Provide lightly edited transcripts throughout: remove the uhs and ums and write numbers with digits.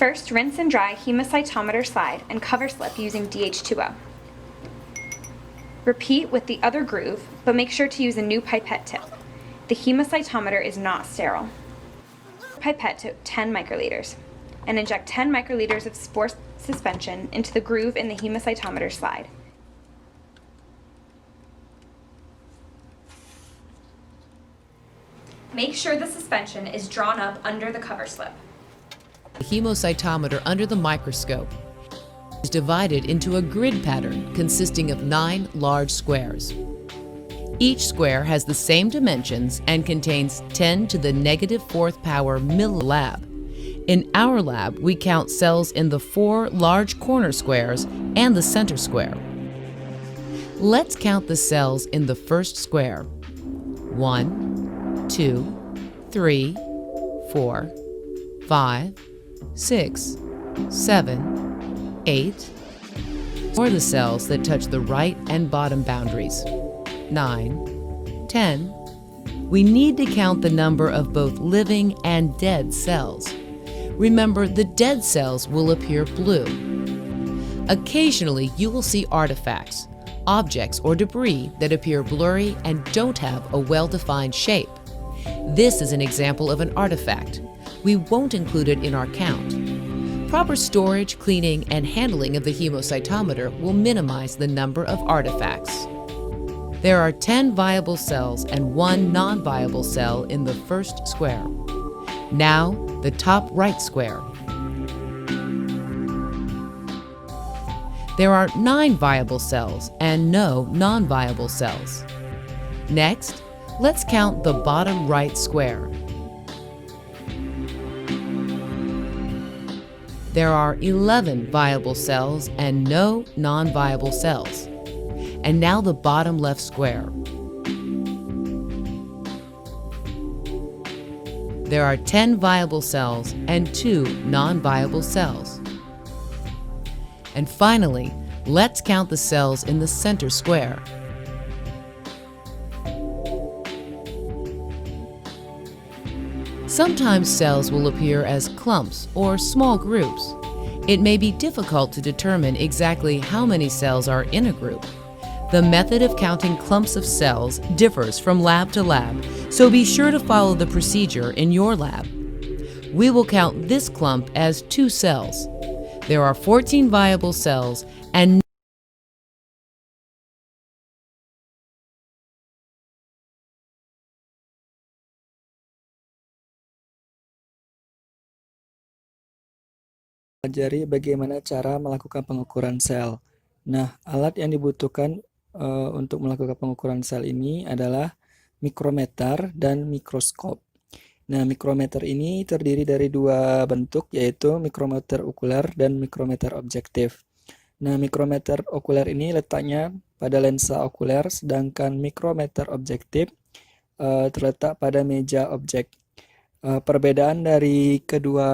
First, rinse and dry hemocytometer slide and cover slip using DH2O. Repeat with the other groove, but make sure to use a new pipette tip. The hemocytometer is not sterile. Pipette to 10 microliters and inject 10 microliters of spore suspension into the groove in the hemocytometer slide. Make sure the suspension is drawn up under the cover slip. The hemocytometer under the microscope is divided into a grid pattern consisting of 9 large squares. Each square has the same dimensions and contains 10 to the -4th power millilab. In our lab, we count cells in the 4 large corner squares and the center square. Let's count the cells in the first square. 1, 2, 3, 4, 5, 6, 7, 8, or the cells that touch the right and bottom boundaries. 9, 10. We need to count the number of both living and dead cells. Remember, the dead cells will appear blue. Occasionally, you will see artifacts, objects or debris that appear blurry and don't have a well-defined shape. This is an example of an artifact. We won't include it in our count. Proper storage, cleaning, and handling of the hemocytometer will minimize the number of artifacts. There are 10 viable cells and 1 non-viable cell in the first square. Now, the top right square. There are 9 viable cells and no non-viable cells. Next, let's count the bottom right square. There are 11 viable cells and no non-viable cells. And now the bottom left square. There are 10 viable cells and 2 non-viable cells. And finally, let's count the cells in the center square. Sometimes cells will appear as clumps or small groups. It may be difficult to determine exactly how many cells are in a group. The method of counting clumps of cells differs from lab to lab, so be sure to follow the procedure in your lab. We will count this clump as 2 cells. There are 14 viable cells and pelajari bagaimana cara melakukan pengukuran sel. Nah, alat yang dibutuhkan untuk melakukan pengukuran sel ini adalah mikrometer dan mikroskop. Nah, mikrometer ini terdiri dari 2 bentuk, yaitu mikrometer okuler dan mikrometer objektif. Nah, mikrometer okuler ini letaknya pada lensa okuler, sedangkan mikrometer objektif terletak pada meja objek. Perbedaan dari kedua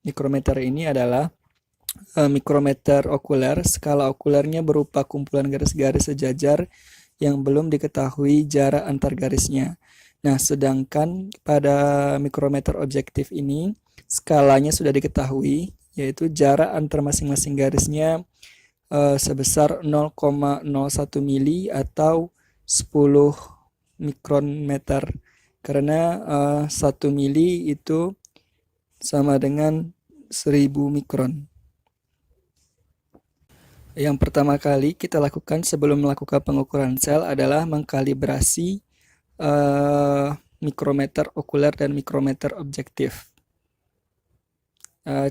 mikrometer ini adalah mikrometer okuler, skala okulernya berupa kumpulan garis-garis sejajar yang belum diketahui jarak antar garisnya. Nah, sedangkan pada mikrometer objektif ini, skalanya sudah diketahui, yaitu jarak antar masing-masing garisnya sebesar 0,01 mili atau 10 mikrometer. Karena 1 mili itu sama dengan 1000 mikron. Yang pertama kali kita lakukan sebelum melakukan pengukuran sel adalah mengkalibrasi mikrometer okuler dan mikrometer objektif.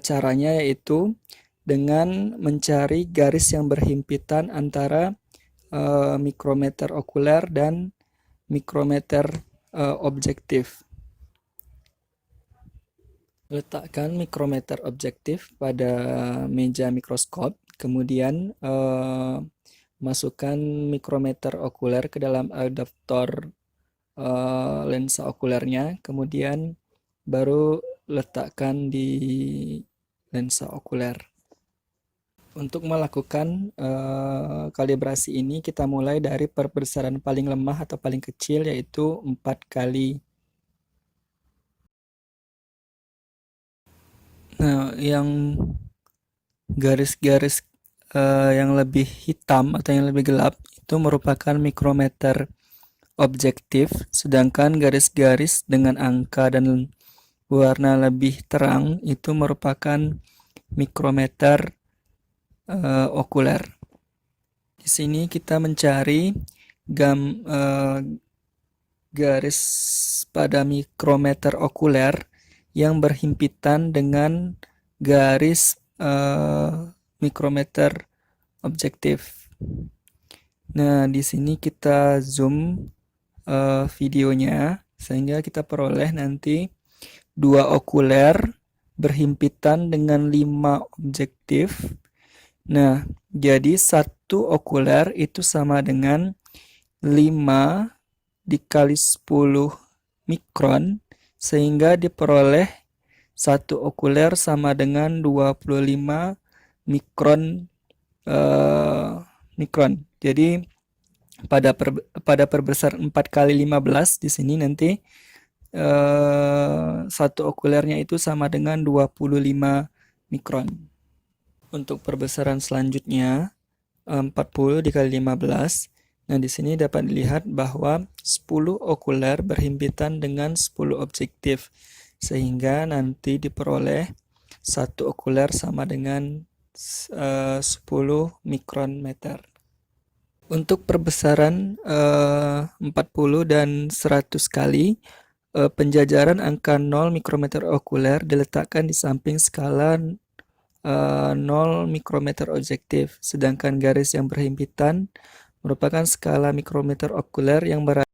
Caranya yaitu dengan mencari garis yang berhimpitan antara mikrometer okuler dan mikrometer objektif. Letakkan mikrometer objektif pada meja mikroskop, kemudian masukkan mikrometer okuler ke dalam adaptor lensa okulernya, kemudian baru letakkan di lensa okuler. Untuk melakukan kalibrasi ini, kita mulai dari perbesaran paling lemah atau paling kecil, yaitu 4 kali. Nah, yang garis-garis yang lebih hitam atau yang lebih gelap itu merupakan mikrometer objektif, sedangkan garis-garis dengan angka dan warna lebih terang itu merupakan mikrometer okuler. Di sini kita mencari garis pada mikrometer okuler yang berhimpitan dengan garis mikrometer objektif. Nah, di sini kita zoom videonya sehingga kita peroleh nanti 2 okuler berhimpitan dengan 5 objektif. Nah, jadi 1 okuler itu sama dengan 5 dikali 10 mikron, sehingga diperoleh 1 okuler sama dengan 25 mikron. Jadi pada perbesar 4 kali 15 di sini nanti 1 okulernya itu sama dengan 25 mikron. Untuk perbesaran selanjutnya 40 dikali 15. Nah, di sini dapat dilihat bahwa 10 okuler berhimpitan dengan 10 objektif, sehingga nanti diperoleh 1 okuler sama dengan 10 mikrometer. Untuk perbesaran 40 dan 100 kali, penjajaran angka 0 mikrometer okuler diletakkan di samping skala 0 mikrometer objektif, sedangkan garis yang berhimpitan merupakan skala mikrometer okuler yang berada